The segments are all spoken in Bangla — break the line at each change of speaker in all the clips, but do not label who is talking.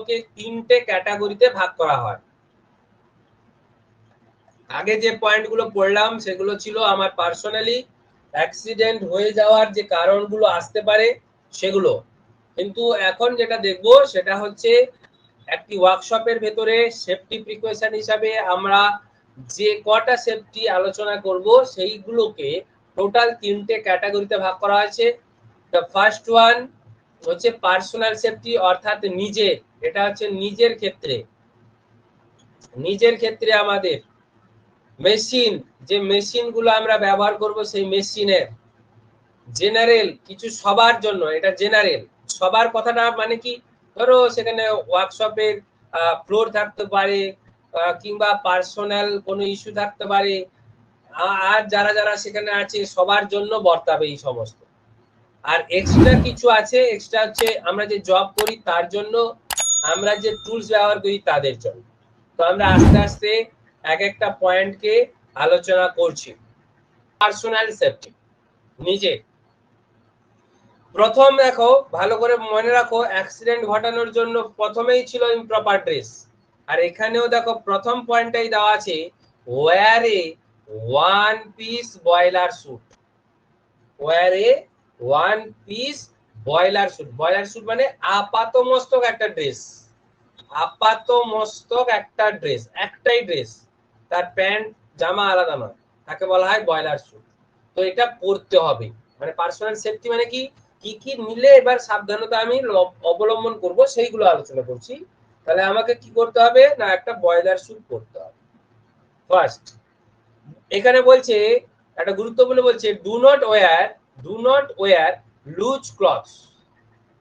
সেগুলোকে তিনটে ক্যাটাগরিতে ভাগ করা হয়। আগে যে পয়েন্টগুলো পড়লাম সেগুলো ছিল আমার পার্সোনালি অ্যাক্সিডেন্ট হয়ে যাওয়ার যে কারণগুলো আসতে পারে সেগুলো, কিন্তু এখন যেটা দেখবো সেটা হচ্ছে একটি ওয়ার্কশপের ভেতরে সেফটি প্রিকশন হিসাবে আমরা যে কটা সেফটি আলোচনা করব সেইগুলোকে টোটাল তিনটে ক্যাটাগরিতে ভাগ করা হয়েছে। দ্য ফার্স্ট ওয়ান হচ্ছে পার্সোনাল সেফটি, অর্থাৎ নিজের, এটা হচ্ছে নিজের ক্ষেত্রে আমাদের মেশিন, যে মেশিনগুলো আমরা ব্যবহার করব সেই মেশিনের জেনারেল কিছু সবার জন্য, এটা জেনারেল সবার কথাটা মানে কি, ধরো সেখানে ওয়ার্কশপের ফ্লোর থাকতে পারে কিংবা পার্সোনাল কোনো ইস্যু থাকতে পারে, আর যারা যারা সেখানে আছে সবার জন্য বর্তাবে এই সমস্ত। আর এক্সট্রা কিছু আছে, এক্সট্রা হচ্ছে আমরা যে জব করি তার জন্য, আমরা যে টুলস ব্যবহার করি তাদের জন্য। তো আমরা আস্তে আস্তে এক একটা পয়েন্টকে আলোচনা করছি। পার্সোনাল সেফটি, নিজে প্রথম দেখো ভালো করে মনে রাখো, অ্যাক্সিডেন্ট ঘটানোর জন্য প্রথমেই ছিল ইমপ্রপার ড্রেস, আর এখানেও দেখো প্রথম পয়েন্টটাই দেওয়া আছে, wear a one piece boiler suit. Wear a one piece boiler suit, boiler suit মানে আপাতমস্তক একটা ড্রেস, আপাতমস্তক একটা ড্রেস, একটাই ড্রেস, তার প্যান্ট জামা আলাদা নয়, তাকে বলা হয় বয়লার স্যুট। তো এটা পড়তে হবে। মানে পার্সোনাল সেফটি মানে কি কি নিলে এবার সাবধানতা আমি অবলম্বন করব সেইগুলো আলোচনা করছি। তাহলে আমাকে কি করতে হবে না, একটা বয়লার স্যুট পড়তে হবে ফার্স্ট। এখানে বলছে একটা গুরুত্বপূর্ণ বলছে, do not wear loose clothes,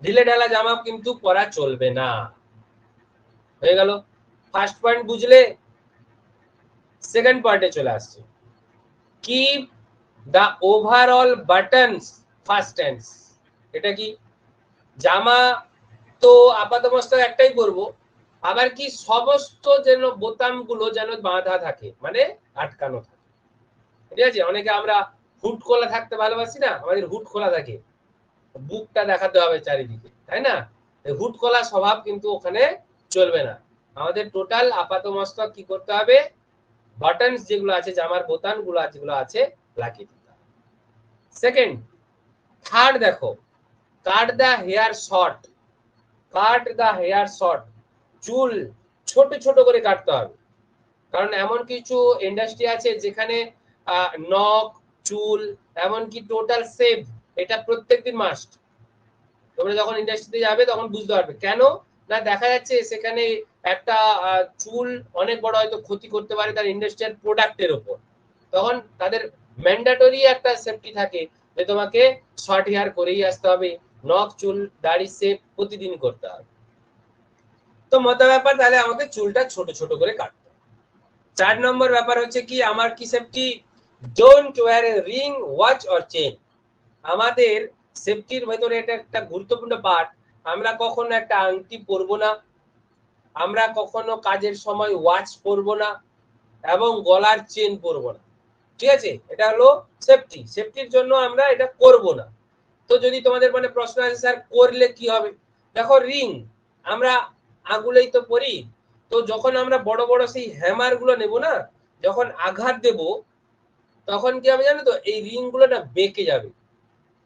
ঢিলে ঢালা জামা কিন্তু পরা চলবে না। হয়ে গেল ফার্স্ট পয়েন্ট, বুঝলে? সেকেন্ড পয়েন্টে চলে আসছে, কিপ দ্য ওভারঅল বাটনস ফাস্টেন্ড। এটা কি, জামা তো আপাতমস্তক একটাই পরবো, আবার কি সমস্ত যেন বোতামগুলো যেন বাঁধা থাকে, মানে আটকানো থাকে। ঠিক আছে, অনেকে আমরা হুড খোলা থাকতে ভালোবাসি না, আমাদের হুড খোলা থাকে, বুকটা দেখাতে হবে চারিদিকে, তাই না? হুড খোলা স্বভাব কিন্তু ওখানে চলবে না। আমাদের টোটাল আপাতমস্তক কি করতে হবে, বাটনস যেগুলো আছে, জামার বোতামগুলো যেগুলো আছে লাগিয়ে দিতে হবে। সেকেন্ড, থার্ড দেখো, cut the hair short, cut the hair short, চুল ছোট ছোট করে কাটতে হবে। কারণ এমন কিছু ইন্ডাস্ট্রি আছে যেখানে নখ, চুল, এমনকি টোটাল সেভ, এটা প্রত্যেকদিন মাস্ট। তোমরা যখন ইন্ডাস্ট্রিতে যাবে তখন বুঝতে পারবে কেন না, দেখা যাচ্ছে সেখানে একটা চুল অনেক বড় হয়তো ক্ষতি করতে পারে তার ইন্ডাস্ট্রিয়াল প্রোডাক্টের উপর, তখন তাদের ম্যান্ডেটরি একটা সেফটি থাকে যে তোমাকে শর্ট হেয়ার করেই আসতে হবে, নখ, চুল, দাড়ি সেভ প্রতিদিন করতে হবে। তো মোটা ব্যাপার, তাহলে আমাকে চুলটা ছোট ছোট করে কাটতে হবে। 4 নম্বর ব্যাপার হচ্ছে কি, আমার কি safety, don't wear a ring, watch or chain. আমাদের সেফটির ভেতরে এটা একটা গুরুত্বপূর্ণ পার্ট। আমরা কখনো একটা আংটি পরবো না, আমরা কখনো কাজের সময় ওয়াচ পরবো না, এবং গলার চেন পরবো না। ঠিক আছে, এটা হলো সেফটি, সেফটির জন্য আমরা এটা করব না। তো যদি তোমাদের মানে প্রশ্ন আছে স্যার করলে কি হবে, দেখো রিং আমরা আঙুলেই তো পরি, তো যখন আমরা বড় বড় সেই হ্যামার গুলো নেব না, যখন আঘাত দেব তখন কি হবে জানো তো, এই রিং গুলো না বেঁকে যাবে,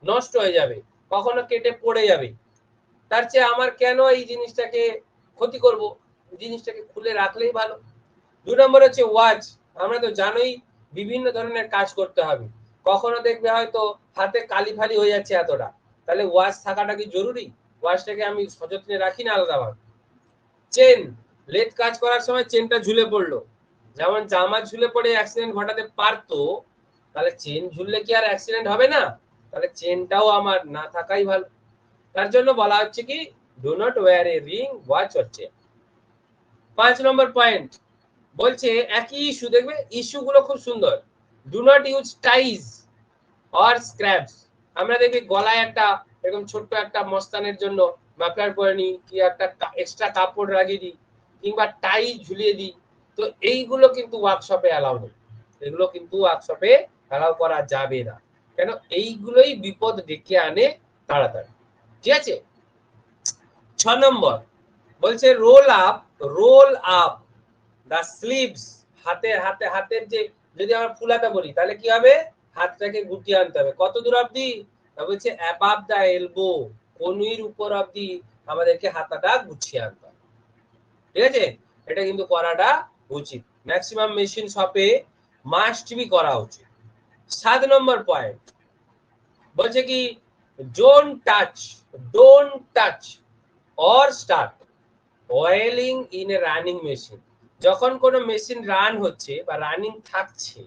নষ্ট হয়ে যাবে, কখনো কেটে পড়ে যাবে। তার চেয়ে আমার কেন এই জিনিসটাকে ক্ষতি করব, জিনিসটাকে খুলে রাখলেই ভালো। 2 নম্বর হচ্ছে ওয়াচ। আমরা তো জানোই বিভিন্ন ধরনের কাজ করতে হবে, কখনো দেখবে হয়তো হাতে কালি ফালি হয়ে যাচ্ছে এতটা, তাহলে ওয়াচ থাকাটা কি জরুরি? ওয়াচটাকে আমি সযত্নে রাখি না আলাদাভাবে। চেন, লেট কাজ করার সময় চেনটা ঝুলে পড়লো, যেমন জামা ঝুলে পড়ে অ্যাক্সিডেন্ট ঘটাতে পারতো, তাহলে চেন ঝুললে কি আর অ্যাক্সিডেন্ট হবে না? তাহলে চেনটাও আমার না থাকাই ভালো। তার জন্য বলা হচ্ছে কি, do not wear a ring, watch or chain. 5 number point বলছে একই ইস্যু, দেখবে ইস্যু গুলো খুব সুন্দর, do not use ties or scraps. আমরা দেখি গলায় একটা এরকম ছোট্ট একটা মস্তানের জন্য মাফলার পরে নিই, কি একটা এক্সট্রা কাপড় লাগিয়ে দিই, কিংবা টাই ঝুলিয়ে দিই, তো এইগুলো কিন্তু ওয়ার্কশপে অ্যালাউ নেই, এগুলো কিন্তু ওয়ার্কশপে অ্যালাউ করা যাবে না। কেন, এইগুলোই বিপদ ডেকে আনে তাড়াতাড়ি। ঠিক আছে। 6 নম্বর, বলছে রোল আপ দা স্লিভস, হাতের যে যদি আমরা ফুলাতে বলি তাহলে কি হবে, হাতটাকে গুটিয়ে আনতে হবে কত দূর অবধি, বলছে অ্যাবাভ দা এলবো, কনুইর উপর অবধি আমাদেরকে হাতাটা গুছিয়ে আনতে হবে। ঠিক আছে, এটা কিন্তু করাটা উচিত, ম্যাক্সিমাম মেশিন শপে মাস্ট বি করা উচিত। 7 নম্বর পয়েন্ট বলছে কি don't touch or start oiling in a running machine. যখন কোনো মেশিন রান হচ্ছে বা রানিং থাকছে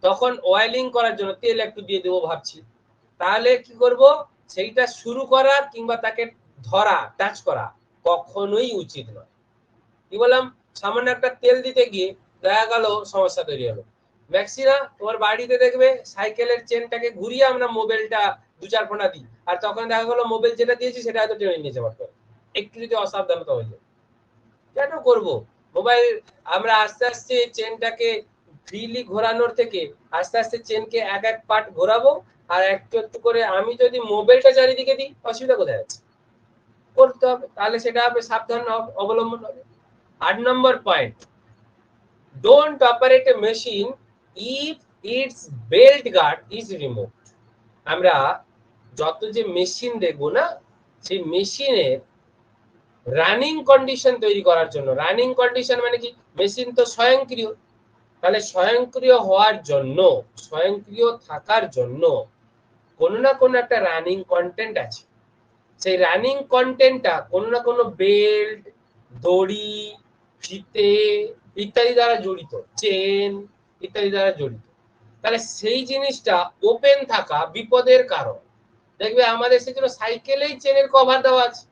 তখন অয়েলিং করার জন্য তেল একটু দিয়ে দেবো ভাবছি, তাহলে কি করব, সেইটা শুরু করা কিংবা তাকে ধরা টাচ করা কখনোই উচিত নয়। কি বললাম, সামান্য একটা তেল দিতে গিয়ে দেখা গেল সমস্যা তৈরি হলো। ম্যাক্সিনা তোমার বাড়িতে দেখবে সাইকেলের চেনটাকে ঘুরিয়ে আমরা মোবাইলটা 2-4 ফোঁটা দিই, আর তখন দেখা গেলো মোবাইল যেটা দিয়েছি সেটা হয়তো টেনে নিয়েছে পারতো, একটু যদি অসাবধানতা হয়ে যায়। কেন করব, মোবাইল আমরা আস্তে আস্তে চেনটাকে ফ্রিলি ঘোরানোর থেকে আস্তে আস্তে চেনকে এক এক পার্ট ঘোরাবো, আর একটু একটু করে আমি যদি মোবাইলটা চারিদিকে দিই অসুবিধা কোথায় আছে, করতে হবে, তাহলে সেটা হবে সাবধান অবলম্বন হবে। 8 number point, don't operate a machine if its belt guard is removed. আমরা যত যে মেশিন দেখবো না, সেই মেশিনের রানিং কন্ডিশন তৈরি করার জন্য, রানিং কন্ডিশন মানে কি, মেশিন তো স্বয়ংক্রিয়, তাহলে স্বয়ংক্রিয় হওয়ার জন্য, স্বয়ংক্রিয় থাকার জন্য কোনো না কোনো একটা রানিং কন্টেন্ট আছে। সেই রানিং কন্টেন্টটা কোনো না কোনো বেল্ট, দড়ি, ফিতে ইত্যাদি দ্বারা জড়িত, চেন ইত্যাদি দ্বারা জড়িত। তাহলে সেই জিনিসটা ওপেন থাকা বিপদের কারণ। দেখবে আমাদের সেজন্য সাইকেলেই চেনের কভার দেওয়া আছে,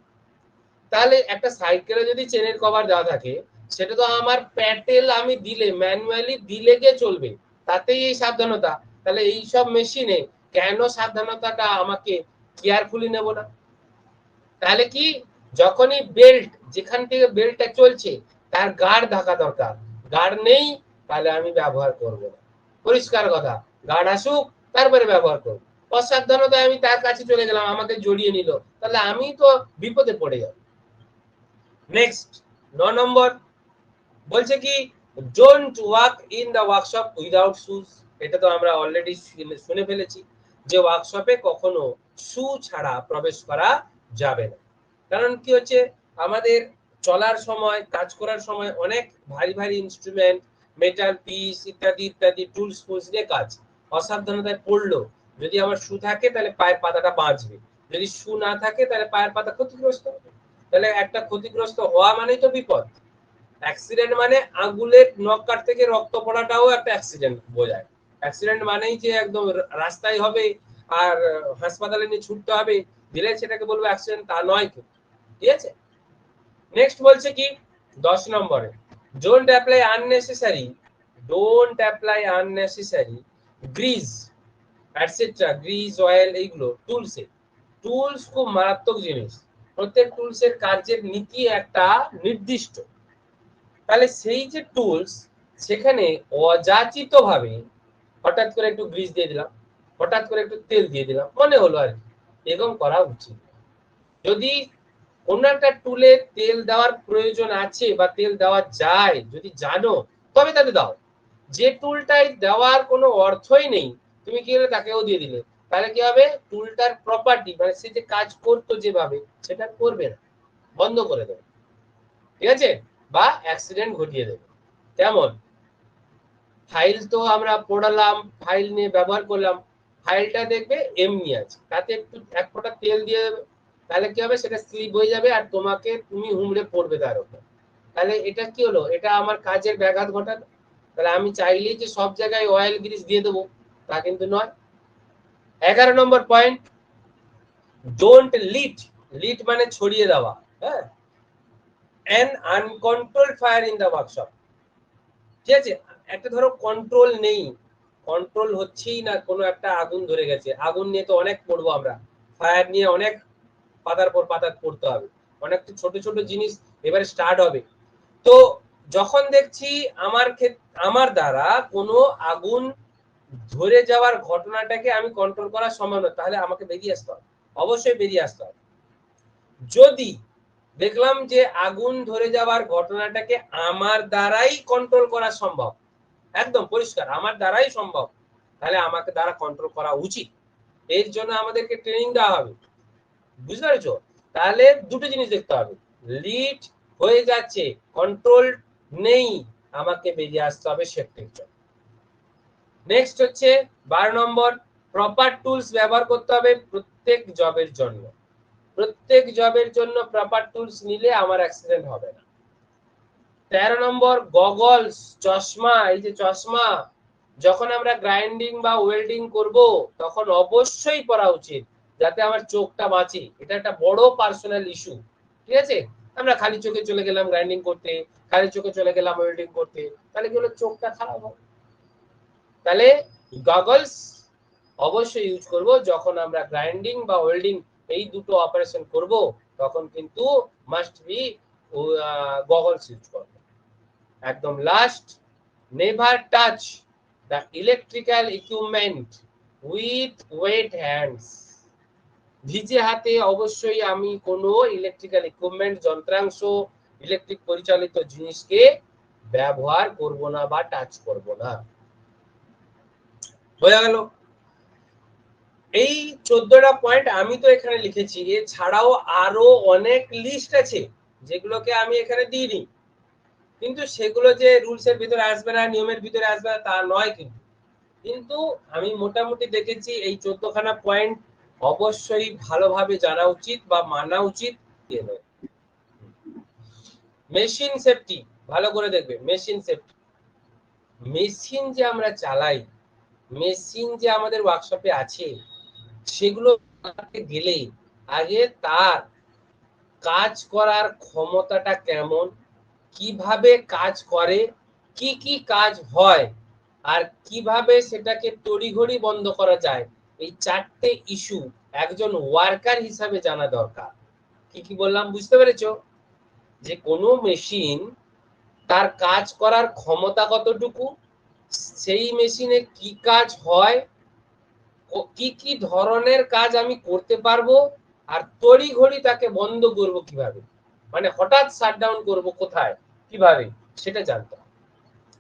তাহলে একটা সাইকেলে যদি চেনের কভার দেওয়া থাকে সেটা তো আমার প্যাটেল আমি দিলে ম্যানুয়ালি দিলে গিয়ে চলবে, তাতেই এই সাবধানতা। তাহলে এই সব মেশিনে কেন সাবধানতাটা আমাকে কেয়ারফুলি নেব না? তাহলে কি, যখনই বেল্ট, যেখান থেকে বেল্টটা চলছে তার গার্ড থাকা দরকার, গার্ড নেই তাহলে আমি ব্যবহার করব না, পরিষ্কার কথা, গার্ড আসুক তারপরে ব্যবহার করব। অসাবধানতায় আমি তার কাছে চলে গেলাম, আমাকে জড়িয়ে নিল, তাহলে আমি তো বিপদে পড়ে যাব। নেক্সট 9 নম্বর বলছে কি don't walk in the workshop without shoes. এটা তো আমরা অলরেডি শুনে ফেলেছি যে ওয়ার্কশপে কখনো শু ছাড়া প্রবেশ করা যাবে না। কারণ কি হচ্ছে, আমাদের চলার সময়, কাজ করার সময় অনেক ভারী ভারী ইনস্ট্রুমেন্ট, মেটাল পিস ইত্যাদি ইত্যাদি টুলস ফুলস দিয়ে কাজ, অসাবধানতায় পড়লো, যদি আমার শু থাকে তাহলে পায়ের পাতাটা বাঁচবে, যদি শু না থাকে তাহলে পায়ের পাতা ক্ষতিগ্রস্ত হবে। তাহলে একটা ক্ষতিগ্রস্ত হওয়া মানেই তো বিপদ। অ্যাক্সিডেন্ট মানে আঙ্গুলের নখ কাট থেকে রক্ত পড়াটাও একটা অ্যাক্সিডেন্ট বোঝায়। অ্যাক্সিডেন্ট মানেই যে একদম রাস্তায় হবে আর হাসপাতালে নিয়ে ছুটতে হবে দিলে সেটাকে বলবো অ্যাক্সিডেন্ট, তা নয় কি। ঠিক আছে, নেক্সট বলছে কি 10 নম্বরে don't apply unnecessary grease etcetera, grease oil এইগুলো টুলসে। টুলস খুব মারাত্মক জিনিস, প্রত্যেক টুলসের কার্যের নীতি একটা নির্দিষ্ট। তাহলে সেই যে টুলস, সেখানে অযাচিত ভাবে হঠাৎ করে একটু গ্রিজ দিয়ে দিলাম, হঠাৎ করে একটু তেল দিয়ে দিলাম, মনে হলো আর কি, এরকম করা উচিত। যদি কোনো একটা টুলে তেল দেওয়ার প্রয়োজন আছে বা তেল দেওয়া যায় যদি জানো, তবে তাতে দাও। যে টুলটাই দেওয়ার কোনো অর্থই নেই, তুমি কি হলে তাকেও দিয়ে দিলে, তাহলে কি হবে, টুলটার প্রপার্টি মানে সে যে কাজ করতো যেভাবে সেটা করবে না, বন্ধ করে দেবে। ঠিক আছে, বা অ্যাক্সিডেন্ট ঘটিয়ে দেবে। কেমন, ফাইল তো আমরা পড়ালাম, ফাইল নিয়ে ব্যবহার করলাম, ফাইলটা দেখবে এমনি আছে, তাতে একটু এক ফোঁটা তেল দিয়ে দেবে, তাহলে কি হবে, সেটা স্লিপ হয়ে যাবে আর তুমি হুমড়ে পড়বে তার উপর। তাহলে এটা কি হলো, এটা আমার কাজের ব্যাঘাত ঘটালো। তাহলে আমি চাইলেই যে সব জায়গায় অয়েল গ্রিস দিয়ে দেবো তা কিন্তু নয়। 11 নম্বর পয়েন্ট, ডোন্ট লিট মানে ছড়িয়ে দেওয়া, হ্যাঁ, an uncontrolled fire in the workshop। ঠিক আছে, একটা ধরো কন্ট্রোল নেই, কন্ট্রোল হচ্ছেই না, কোনো একটা আগুন ধরে গেছে, আগুন নিয়ে তো অনেক পড়বো আমরা, ফায়ার নিয়ে অনেক পাতার পর পাতা পড়তে হবে, অনেক ছোট ছোট জিনিস এবারে স্টার্ট হবে। তো যখন দেখছি আমার দ্বারা কোনো আগুন ধরে যাওয়ার ঘটনাটাকে আমি কন্ট্রোল করা সম্ভব নয়, তাহলে আমাকে বেরিয়ে আসতে হবে, অবশ্যই বেরিয়ে আসতে হবে। যদি দেখলাম যে আগুন ধরে যাওয়ার ঘটনাটাকে আমার দ্বারাই কন্ট্রোল করা সম্ভব, একদম পরিষ্কার আমার দ্বারাই সম্ভব, তাহলে আমাকে দ্বারা কন্ট্রোল করা উচিত। এর জন্য আমাদেরকে ট্রেনিং দেওয়া হবে, বুঝতে পেরেছো? তাহলে দুটো জিনিস দেখতে হবে, লিড হয়ে যাচ্ছে, কন্ট্রোল নেই, আমাকে বেরিয়ে আসতে হবে সেফটির জন্য। নেক্সট হচ্ছে 12 নম্বর, প্রপার টুলস ব্যবহার করতে হবে প্রত্যেক জবের জন্য। প্রত্যেক জবের জন্য প্রপার টুলস নিলে আমার অ্যাক্সিডেন্ট হবে না। 13 নম্বর, গগলস, চশমা। এই যে চশমা, যখন আমরা গ্রাইন্ডিং বা ওয়েল্ডিং করব তখন অবশ্যই পরা উচিত, যাতে আমার চোখটা বাঁচে। এটা একটা বড় পার্সোনাল ইস্যু, ঠিক আছে? আমরা খালি চোখে চলে গেলাম গ্রাইন্ডিং করতে, খালি চোখে চলে গেলাম ওয়েল্ডিং করতে, তাহলে কি হলো, চোখটা খারাপ হবে। তাহলে গগলস অবশ্যই ইউজ করব যখন আমরা গ্রাইন্ডিং বা ওয়েল্ডিং এই দুটো অপারেশন করব, তখন কিন্তু মাস্ট বি গগলস ইউজ করব। একদম last, never touch the electrical equipment with wet hands. ভিজে হাতে অবশ্যই আমি কোনো ইলেকট্রিক্যাল ইকুইপমেন্ট, যন্ত্রাংশ, ইলেকট্রিক পরিচালিত জিনিসকে ব্যবহার করব না বা টাচ করব না। বোঝা গেল? এই 14টা পয়েন্ট আমি তো এখানে লিখেছি, এছাড়াও আরো অনেক লিস্ট আছে যেগুলোকে আমি এখানে দিইনি, কিন্তু সেগুলো যে রুলস এর ভিতরে আসবে না, নিয়মের ভিতরে আসবে না তা নয়, কিন্তু আমি মোটামুটি দেখেছি এই 14খানা পয়েন্ট অবশ্যই ভালোভাবে জানা উচিত বা মানা উচিত। মেশিন সেফটি ভালো করে দেখবে, মেশিন সেফটি। মেশিন যে আমরা চালাই, মেশিন যে আমাদের ওয়ার্কশপে আছে, সেগুলো গেলে আগে তার কাজ করার ক্ষমতাটা কেমন, কিভাবে কাজ করে, কি কি কাজ হয়, আর কিভাবে সেটাকে তড়িঘড়ি বন্ধ করা যায়, এই 4টে ইস্যু একজন ওয়ার্কার হিসাবে জানা দরকার। কি কি বললাম বুঝতে পেরেছো? যে কোনো মেশিন, তার কাজ করার ক্ষমতা কতটুকু, সেই মেশিনে কি কাজ হয়, কি কি ধরনের কাজ আমি করতে পারবো, আর তড়িঘড়ি তাকে বন্ধ করব কিভাবে, মানে হঠাৎ শাটডাউন করব কোথায়, কিভাবে, সেটা জানতে হবে।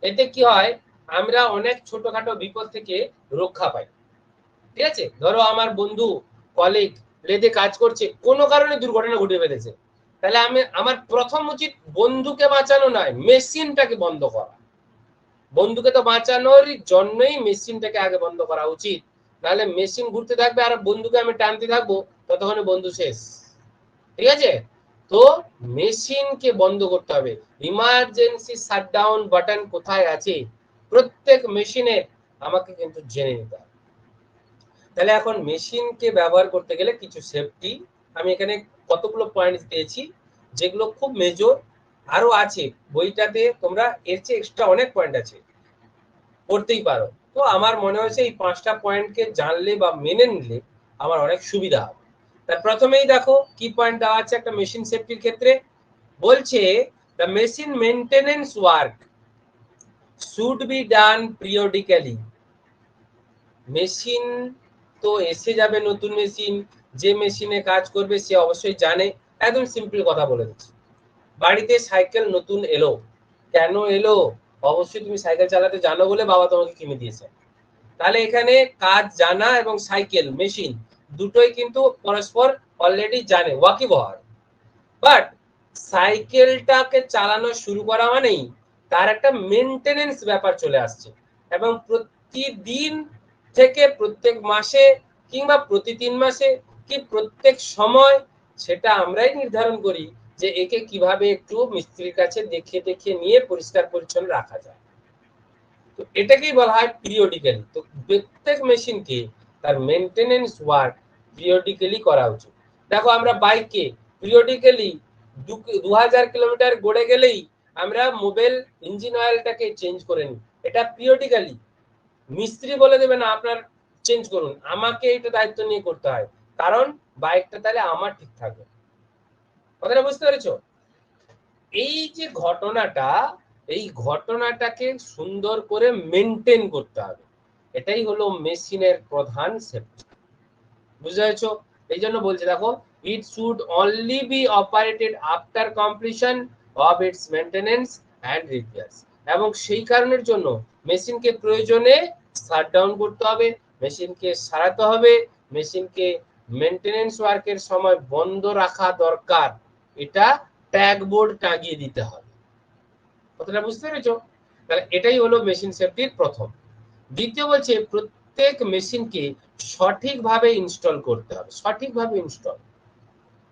এতে কি হয়, আমরা অনেক ছোটখাটো বিপদ থেকে রক্ষা পাই। ঠিক আছে, ধরো আমার বন্ধু কলিগ লেদে কাজ করছে, কোনো কারণে দুর্ঘটনা ঘটে ফেলেছে, তাহলে আমার প্রথম উচিত বন্ধুকে বাঁচানো নয়, মেশিনটাকে বন্ধ করা। বন্ধুকে তো বাঁচানোর জন্যই মেশিনটাকে আগে বন্ধ করা উচিত, নাহলে মেশিন ঘুরতে থাকবে আর বন্ধুকে আমি টানতে থাকবো, ততক্ষণে বন্ধু শেষ। ঠিক আছে, তো মেশিনকে বন্ধ করতে হবে। ইমার্জেন্সি শাটডাউন বাটন কোথায় আছে প্রত্যেক মেশিনে আমাকে কিন্তু জেনে নিতে হবে। তাহলে এখন মেশিনকে ব্যবহার করতে গেলে কিছু সেফটি আমি এখানে কতগুলো পয়েন্ট দিয়েছি, যেগুলো খুব মেজর। আরো আছে বইটাতে, তোমরা এর চেয়ে এক্সট্রা অনেক পয়েন্ট আছে, পড়তেই পারো। তো আমার মনে হয়েছে এই 5টা পয়েন্টকে জানলে বা মেনে নিলে আমার অনেক সুবিধা হবে। তার প্রথমেই দেখো কি পয়েন্ট দেওয়া আছে একটা মেশিন সেফটির ক্ষেত্রে, বলছে the machine maintenance work should be done periodically. Machine তো এসে যাবে, নতুন মেশিন, যে মেশিনে কাজ করবে সে অবশ্যই জানে। একদম সিম্পল কথা বলে দিচ্ছি, বাড়িতে সাইকেল নতুন এলো, কেন এলো, অবশ্যই তুমি সাইকেল চালাতে জানো বলে বাবা তোমাকে কিনে দিয়েছে। তাহলে এখানে কাজ জানা এবং সাইকেল মেশিন দুটোই কিন্তু পরস্পর অলরেডি জানে, ওয়াকিবহাল। বাট সাইকেলটাকে চালানো শুরু করা মানেই তার একটা মেইনটেনেন্স ব্যাপার চলে আসছে, এবং প্রতিদিন থেকে প্রত্যেক মাসে কিংবা প্রতি 3 মাসে কি প্রত্যেক সময় সেটা আমরাই নির্ধারণ করি যে একে কিভাবে একটু মিস্ত্রির কাছে দেখে দেখে নিয়ে পরিষ্কার পরিচ্ছন্ন রাখা যায়। তো এটাকেই বলা হয় পিরিয়ডিক্যালি। তো প্রত্যেক মেশিনকে তার মেইনটেনেন্স ওয়ার্ক পিরিয়ডিক্যালি করা উচিত। দেখো আমরা বাইকে পিরিয়ডিক্যালি 2000 কিলোমিটার গড়ে গেলেই আমরা মোবাইল ইঞ্জিন অয়েলটাকে চেঞ্জ করে নিই, এটা পিরিয়ডিক্যালি। মিস্ত্রি বলে দেবে না আপনার চেঞ্জ করুন, আমাকে এটা দায়িত্ব নিয়ে করতে হয়, কারণ বাইকটা তাহলে আমার ঠিক থাকবে। কথাটা বুঝতে পেরেছো? এই যে ঘটনাটা, এই ঘটনাটাকে সুন্দর করে মেনটেন করতে হবে, এটাই হলো মেশিনের প্রধান সেফটি। বুঝতে পেরেছো? এই জন্য বলছি দেখো It should only be operated after completion of its maintenance and repairs. এবং সেই কারণের জন্য মেশিনকে প্রয়োজনে শাটডাউন করতে হবে, মেশিনকে সারাতে হবে, মেশিনকে মেইনটেনেন্স ওয়ার্কের সময় বন্ধ রাখা দরকার। এটা ট্যাগ বোর্ড টাঙিয়ে দিতে হবে। কথাটা বুঝতে পেরেছো? তাহলে এটাই হলো মেশিন সেফটির প্রথম। দ্বিতীয় বলছে প্রত্যেক মেশিনকে সঠিকভাবে ইনস্টল করতে হবে। সঠিকভাবে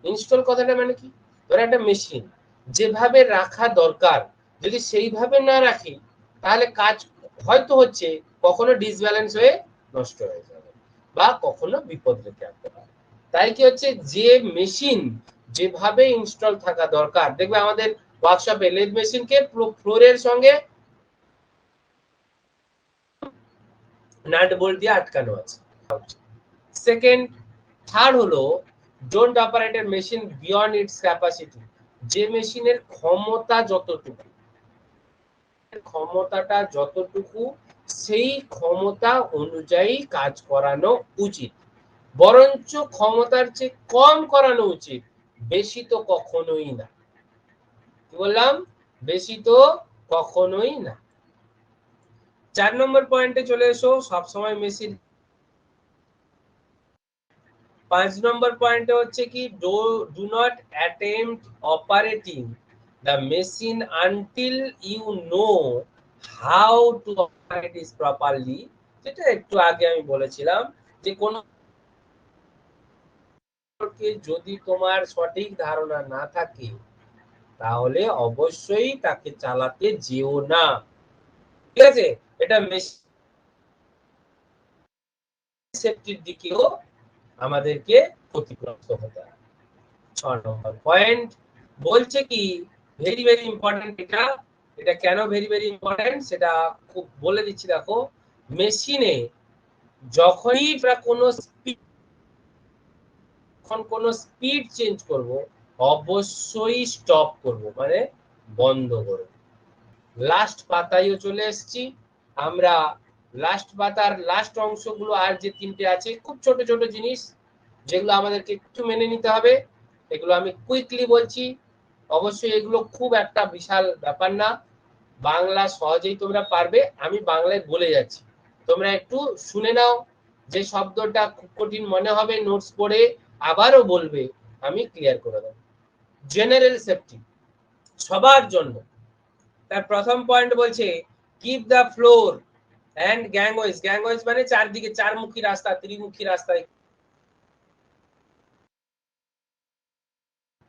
ইনস্টল কথাটা মানে কি? ধরো একটা মেশিন যেভাবে রাখা দরকার যদি সেইভাবে না রাখি তাহলে কাজ হয়তো হচ্ছে, কখনো ডিসব্যালেন্স হয়ে নষ্ট হয়ে যাবে বা কখনো বিপদ রেখে আসতে পারে। তাই কি হচ্ছে, যে মেশিন যেভাবে ইনস্টল থাকা দরকার, দেখবে আমাদের ওয়ার্কশপে লেদ মেশিনকে ফ্লোরের সঙ্গে নাট বোল্ট দিয়ে আটকানো আছে। সেকেন্ড, থার্ড হলো don't operate a machine beyond it's capacity. যে মেশিনের ক্ষমতাটা যতটুকু সেই ক্ষমতা অনুযায়ী কাজ করানো উচিত, বরঞ্চ ক্ষমতার চেয়ে কম করানো উচিত, বেশি তো কখনোই না। কি বললাম? বেশি তো কখনোই না। 4 নম্বর পয়েন্টে চলে এসো, সবসময় মেশিন। 5 নম্বর পয়েন্টে হচ্ছে কি, do not attempt operating the machine until you know how to operate it properly. যেটা একটু আগে আমি বলেছিলাম যে কোন যদি তোমার সঠিক ধারণা না থাকে তাহলে অবশ্যই তাকে চালাতে যেও না। ঠিক আছে? এটা মেশিন সেফটির দিকেও আমাদেরকে ক্ষতিগ্রস্ত হতে হয়। 6 নম্বর পয়েন্ট বলছে কি, ভেরি ভেরি ইম্পর্টেন্ট। এটা কেন ভেরি ভেরি ইম্পর্টেন্ট সেটা খুব বলে দিচ্ছি। দেখো, মেশিনে যখনই আমরা কোনো স্পিড চেঞ্জ করব অবশ্যই স্টপ করব, মানে বন্ধ করব। লাস্ট পাতায়ও চলে এসেছি আমরা। লাস্ট পাতার লাস্ট অংশগুলো আর যে তিনটে আছে খুব ছোট ছোট জিনিস যেগুলো আমাদেরকে একটু মেনে নিতে হবে, এগুলো আমি কুইকলি বলছি। অবশ্যই এগুলো খুব একটা বিশাল ব্যাপার না, বাংলা সহজেই তোমরা পারবে। আমি বাংলায় বলে যাচ্ছি, তোমরা একটু শুনে নাও। যে শব্দটা খুব কঠিন মনে হবে নোটস পড়ে আবারও বলবে, আমি ক্লিয়ার করে দেব। জেনারেল সেফটি সবার জন্য। তার প্রথম পয়েন্ট বলছে কিপ দ্য ফ্লোর এন্ড গ্যাংওয়েজ। গ্যাংওয়েজ মানে চারদিকে চারমুখী রাস্তা, ত্রিমুখী রাস্তায়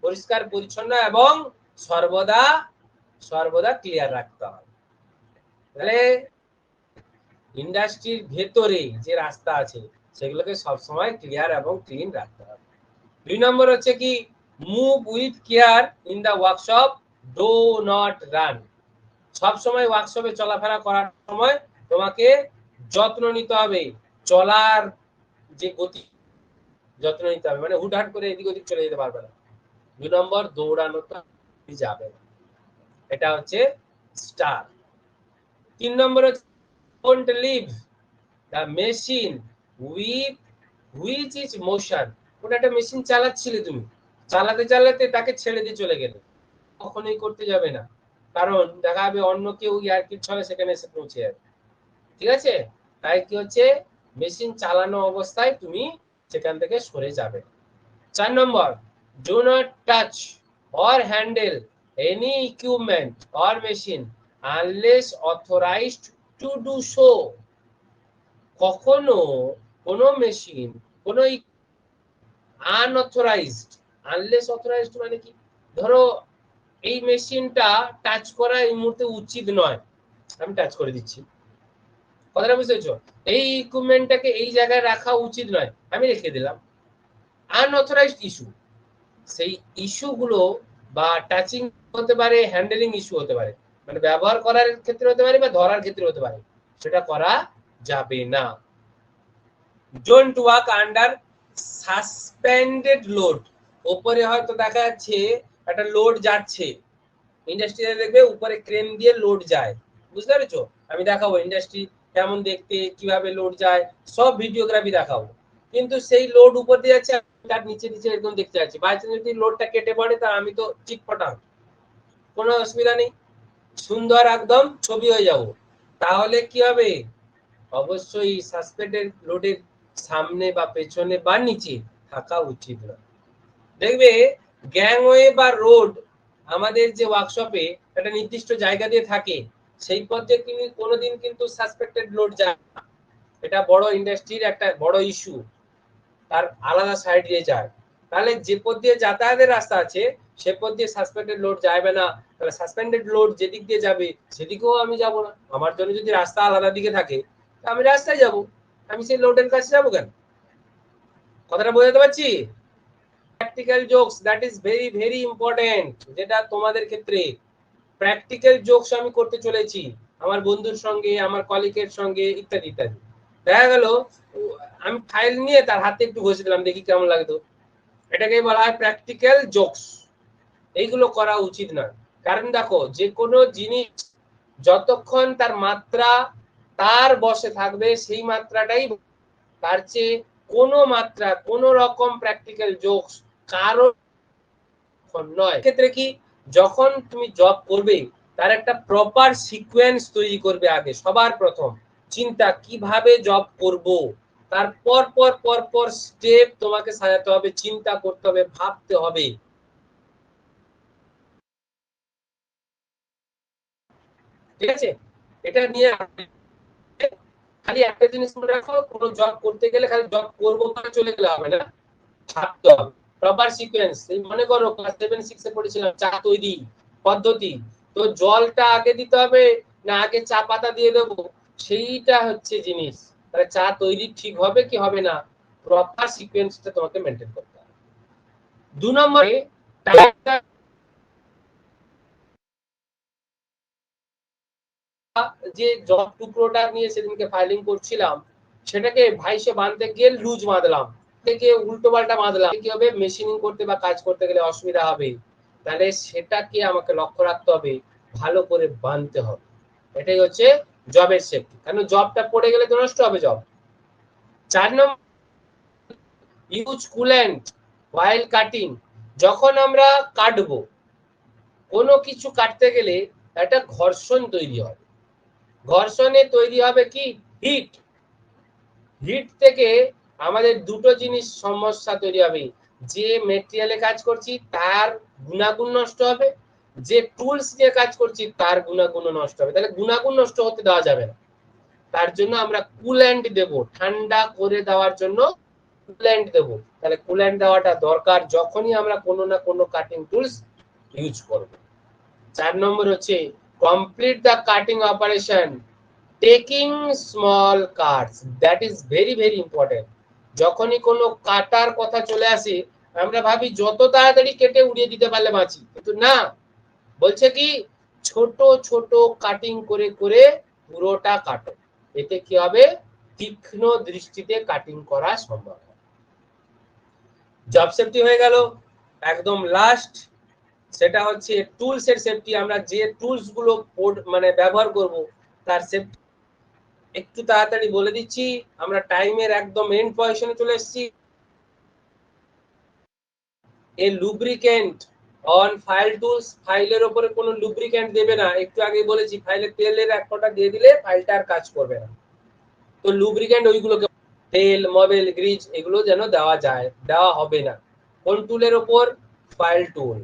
পরিষ্কার পরিচ্ছন্ন এবং সর্বদা সর্বদা ক্লিয়ার রাখতে হবে। তাহলে ইন্ডাস্ট্রির ভেতরে যে রাস্তা আছে সেগুলোকে সবসময় ক্লিয়ার এবং ক্লিন রাখতে হবে। 2 নম্বর হচ্ছে কি, move with care in the workshop, do not run. সব সময় ওয়ার্কশপে চলাফেরা করার সময় তোমাকে যত্ন নিতে হবে, চলার যে গতি যত্ন নিতে হবে, মানে হুটহাট করে এদিক ওদিক চলে যেতে পারবে না। 2 নম্বর, দৌড়ানো যাবে না, এটা হচ্ছে স্টার। 3 নম্বর হচ্ছে don't leave the machine with which is motion. ওটা একটা মেশিন চালাচ্ছিলে, তুমি চালাতে চালাতে তাকে ছেড়ে দিয়ে চলে গেলে, কখনোই করতে যাবে না। কারণ দেখা যাবে অন্য কেউ ইয়ারকির ছলে সেখানে এসে পৌঁছে যাবে। ঠিক আছে? তাই কি হচ্ছে, মেশিন চালানো অবস্থায় তুমি সেখান থেকে সরে যাবে। 4 number, do not touch or handle any equipment or machine unless authorized to do so. কখনো কোনো মেশিন, কোনো আনঅথরাইজড, আনলেস অথরাইজড মানে কি, ধরো এই মেশিনটা টাচ করা এই মুহূর্তে উচিত নয়, আমি টাচ করে দিচ্ছি। কথাটা বুঝেছো? এই ইকুইপমেন্টটাকে এই জায়গায় রাখা উচিত নয়, আমি রেখে দিলাম। আনঅথরাইজড ইস্যু, সেই ইস্যুগুলো বা টাচিং হতে পারে, হ্যান্ডেলিং ইস্যু হতে পারে, মানে ব্যবহার করার ক্ষেত্রে হতে পারে বা ধরার ক্ষেত্রে হতে পারে, সেটা করা যাবে না। Don't work under suspended load. উপরে হয়তো দেখা যাচ্ছে একটা লোড যাচ্ছে, ইন্ডাস্ট্রিতে দেখবে উপরে ক্রেন দিয়ে লোড যায়, বুঝতে পেরেছো? আমি দেখাবো ইন্ডাস্ট্রি কেমন দেখতে, কিভাবে লোড যায়, সব ভিডিওগ্রাফি দেখাবো। কিন্তু সেই লোড উপর দিয়ে যাচ্ছে, তার নিচে নিচে একদম দেখতে যাচ্ছি, বাই চান্স যদি লোডটা কেটে পড়ে তা আমি তো চিটপটাং, কোনো অসুবিধা নেই, সুন্দর একদম ছবি হয়ে যাব। তাহলে কি হবে, অবশ্যই সাসপেন্ডেড লোডের সামনে বা পেছনে বা নিচে থাকা উচিত না। দেখবে গ্যাংওয়ে বা রোড আমাদের যে ওয়ার্কশপে একটা নির্দিষ্ট জায়গা দিয়ে থাকে, সেই পথে কিন্তু কোনোদিন কিন্তু সাসপেক্টেড লোড যায় না। এটা বড় ইন্ডাস্ট্রির একটা বড় ইস্যু, তার আলাদা সাইড দিয়ে যায়। তাহলে যে পথ দিয়ে যাতায়াতের রাস্তা আছে সে পথ দিয়ে সাসপেন্ডেড লোড যাবে না, তাহলে সাসপেন্ডেড লোড যেদিক দিয়ে যাবে সেদিকেও আমি যাব না। আমার জন্য যদি রাস্তা আলাদা দিকে থাকে আমি রাস্তায় যাব, আমি সেই লোডের কাছে যাবো কেন? কথাটা বোঝাতে পারছি? Practical jokes, that is very very important, যেটা তোমাদের ক্ষেত্রে প্র্যাকটিক্যাল জোকস আমি করতে চলেছি আমার বন্ধুর সঙ্গে, আমার কলিগের সঙ্গে, ইত্যাদি ইত্যাদি। দেখা গেল আমি ফাইল নিয়ে তার হাতে একটু ঘষে দিলাম, দেখি কেমন লাগতো, এটাকে বলা হয় প্র্যাকটিক্যাল জোকস। এইগুলো করা উচিত না, কারণ দেখো যে কোনো জিনিস যতক্ষণ তার মাত্রা তার বশে থাকবে সেই মাত্রাটাই, তার চেয়ে কোনো মাত্রা কোনো রকম প্র্যাকটিক্যাল জোকস কারো নয়। ক্ষেত্রে কি, যখন তুমি জব করবে তার একটা প্রপার সিকোয়েন্স তৈরি করবে, আগে সবার প্রথম চিন্তা কিভাবে জব করব, তার পর পর পর পর স্টেপ তোমাকে সাজাতে হবে, চিন্তা করতে হবে, ভাবতে হবে। ঠিক আছে, এটা নিয়ে খালি একটা জিনিস মনে রাখো, কোনো জব করতে গেলে খালি জব করবো করে চলে গেলে হবে না, ভাবতে হবে প্রপার সিকোয়েন্স। এই মনে করো ক্লাস 7-6 এ পড়েছিলাম চা তৈরি পদ্ধতি, তো জলটা আগে দিতে হবে না আগে চা পাতা দিয়ে দেবো, সেইটা হচ্ছে জিনিস। তাহলে চা তৈরি ঠিক হবে কি হবে না, প্রপার সিকোয়েন্সটা তোমাকে মেনটেন করতে হবে। 2 নম্বরে যে জব টুকরোটা নিয়ে সেদিনকে ফাইলিং করছিলাম সেটাকে ভাইসে বাঁধতে গিয়ে লুজ বাঁধলাম, থেকে উল্টো পাল্টা বাঁধলাম, কি হবে মেশিনিং করতে বা কাজ করতে গেলে অসুবিধা হবে, তাহলে সেটাকে আমাকে লক্ষ্য রাখতে হবে, ভালো করে বাঁধতে হবে। এটাই হচ্ছে জবের সেফটি, কারণ জবটা পড়ে গেলে তো নষ্ট হবে জব। 4 নম্বর, ইউজ কুল্যান্ট while কাটিং। যখন আমরা কাটবো, কোনো কিছু কাটতে গেলে একটা ঘর্ষণ তৈরি হবে, ঘর্ষণে তৈরি হবে কি হিট, হিট থেকে আমাদের দুটো জিনিস সমস্যা তৈরি হবে, যে মেটেরিয়ালে কাজ করছি তার গুণাগুণ নষ্ট হবে, যে টুলস দিয়ে কাজ করছি তার গুণাগুণ নষ্ট হবে। তাহলে গুণাগুণ নষ্ট হতে দেওয়া যাবে না, তার জন্য আমরা কুল্যান্ট দেব, ঠান্ডা করে দেওয়ার জন্য কুল্যান্ট দেব। তাহলে কুল্যান্ট দেওয়াটা দরকার যখনই আমরা কোনো না কোনো কাটিং টুলস ইউজ করব। 4 নম্বর হচ্ছে complete the cutting operation taking small Katz, that is very very important. যখনই কোনো কাটার কথা চলে আসে আমরা ভাবি যত তাড়াতাড়ি কেটে উড়িয়ে দিতে পারলে বাঁচি, কিন্তু না, বলছে কি ছোট ছোট কাটিং করে করে পুরোটা কাটো, এতে কি হবে তীক্ষ্ণ দৃষ্টিতে কাটিং করা সম্ভব। জব সেফটি হয়ে গেল। একদম লাস্ট সেটা হচ্ছে টুলস এর সেফটি, আমরা যে টুলস গুলো মানে ব্যবহার করব তার সেফটি একটু তাড়াতাড়ি বলে দিচ্ছি, আমরা টাইমের একদম এন্ড পজিশনে চলে এসেছি। এই লুব্রিকেন্ট অন ফাইল টুলস, ফাইলের উপরে কোনো লুব্রিকেন্ট দেবে না, একটু আগে বলেছি ফাইলে তেলের এক ফোঁটা দিয়ে দিলে ফাইলটা আর কাজ করবে না। তো লুব্রিকেন্ট ওইগুলোকে তেল মোবিল গ্রিজ এগুলো যেন দেওয়া যায়, দেওয়া হবে না। কোন টুলের উপর, ফাইল টুল।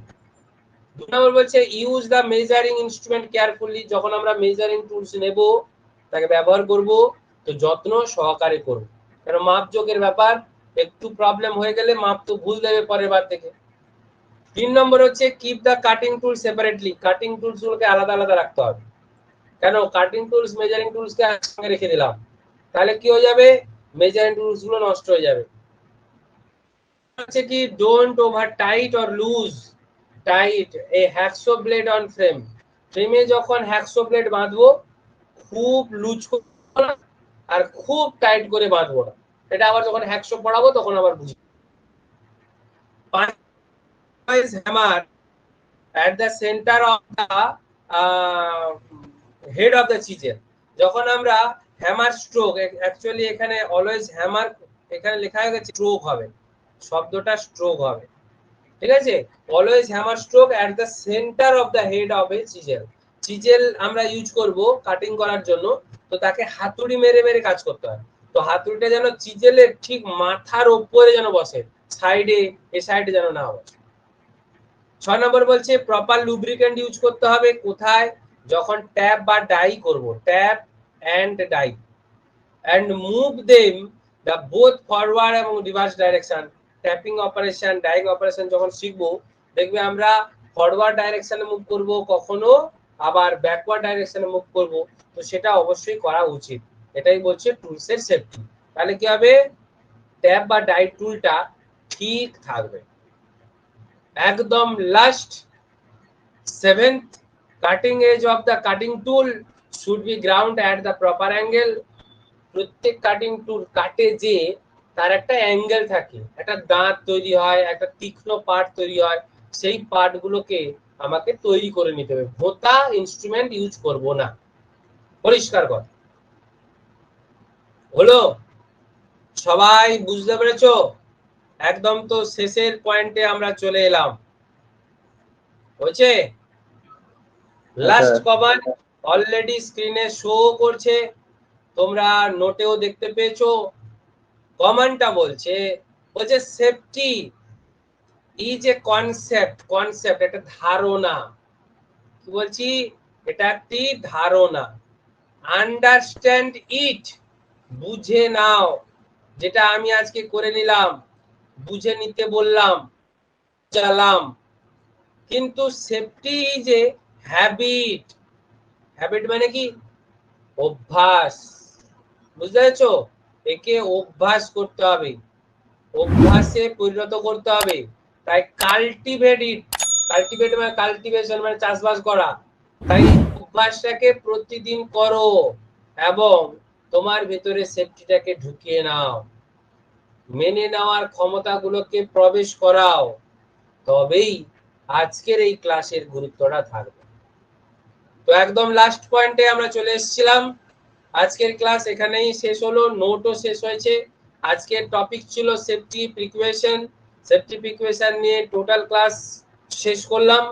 2 নম্বর বলছে ইউজ দা মেজারিং ইনস্ট্রুমেন্ট কেয়ারফুলি, যখন আমরা মেজারিং টুলস নেব তাকে ব্যবহার করব তো যত্ন সহকারে করব, কারণ মাপজোকের ব্যাপার, একটু প্রবলেম হয়ে গেলে মাপ তো ভুল দেবে পরের বার থেকে। 3 নম্বর হচ্ছে কিপ দা কাটিং টুল সেপারেটলি, কাটিং টুলস গুলোকে আলাদা আলাদা রাখতে হবে। কেন, কাটিং টুলস মেজারিং টুলস কে একসঙ্গে রেখে দিলাম তাহলে কি হয়ে যাবে, মেজারিং টুলস গুলো নষ্ট হয়ে যাবে। হচ্ছে কি don't over tight or loose tight a hacksaw blade on frame, ফ্রেমে যখন হ্যাকসো ব্লেড বাঁধবো খুব লুজ করবো না আর খুব টাইট করে বাঁধবো না, এটা আবার যখন হ্যাকসো পড়াবো তখন আবার বুঝি। Hammer at the center of the head of the chisel, যখন আমরা হ্যামার স্ট্রোক, অ্যাকচুয়ালি এখানে অলওয়েজ হ্যামার এখানে লেখা হয়ে গেছে স্ট্রোক হবে, শব্দটা স্ট্রোক হবে, ঠিক আছে? Always hammer stroke at the centre of the head of A chisel. Chisel আমরা ইউজ করব কাটিং করার জন্য, তো তাকে হাতুড়ি মেরে মেরে কাজ করতে হয়। তো হাতুড়িটা যেন চিজেলের ঠিক মাথার উপরে যেন বসে, সাইডে এ সাইডে যেন না বসে। 6 নম্বর বলছে প্রপার লুব্রিকেন্ট ইউজ করতে হবে কোথায়? যখন ট্যাপ বা ডাই করব, tap and die, and move them the both forward এবং reverse direction. Tapping operation, dying operation যখন শিখবো দেখবে আমরা ফরওয়ার্ড ডাইরেকশনে মুভ করব কখনো, আবার ব্যাকওয়ার্ড ডাইরেকশনে মুভ করব, তো সেটা অবশ্যই করা উচিত। এটাই বলছে টুলসের সেফটি। তাহলে কি হবে? ট্যাপ বা ডাই টুলটা ঠিক থাকবে। একদম last 7th, cutting edge of the cutting tool should be ground at the proper angle। প্রত্যেক কাটিং টুল কাটে যে তার একটা অ্যাঙ্গেল থাকে, একটা দাঁত তৈরি হয়, একটা তীক্ষ্ণ পার্ট তৈরি হয়, সেই পার্ট গুলোকে আমাকে তৈরি করে নিতে হবে। ভোঁতা ইনস্ট্রুমেন্ট ইউজ করব না। পরিষ্কার কর হলো? সবাই বুঝতে পেরেছো? একদম তো শেষের পয়েন্টে আমরা চলে এলাম, হয়েছে? লাস্ট কমান্ড অলরেডি স্ক্রিনে শো করছে, তোমরা নোটেও দেখতে পেয়েছো। কমান্ডটা বলছে safety is a concept. Concept একটা ধারণা, কি বলছি? এটা একটি ধারণা। আন্ডারস্ট্যান্ড ইট, বুঝে নাও। যেটা আমি আজকে করে নিলাম, বুঝে নিতে বললাম, চালাম। কিন্তু safety is a habit. Habit মানে কি? অভ্যাস। বুঝতে পেরেছো? একে অভ্যাস করতে হবে, অভ্যাসে পরিণত করতে হবে। তাই কাল্টিভেট ইট, কাল্টিভেট মানে কাল্টিভেশন মানে চাষবাস করা। তাই অভ্যাসটাকে প্রতিদিন করো এবং তোমার ভিতরে সেফটিটাকে ঢুকিয়ে নাও, মেনে নেওয়ার ক্ষমতাগুলোকে প্রবেশ করাও, তবেই আজকের এই ক্লাসের গুরুত্বটা থাকবে। তো একদম লাস্ট পয়েন্টে আমরা চলে এসেছিলাম। আজকের ক্লাস এখানেই শেষ হলো, নোটও শেষ হয়েছে। আজকের টপিক ছিল সেফটি প্রিকুয়েশন। সেফটি প্রিকুয়েশন নিয়ে টোটাল ক্লাস শেষ করলাম।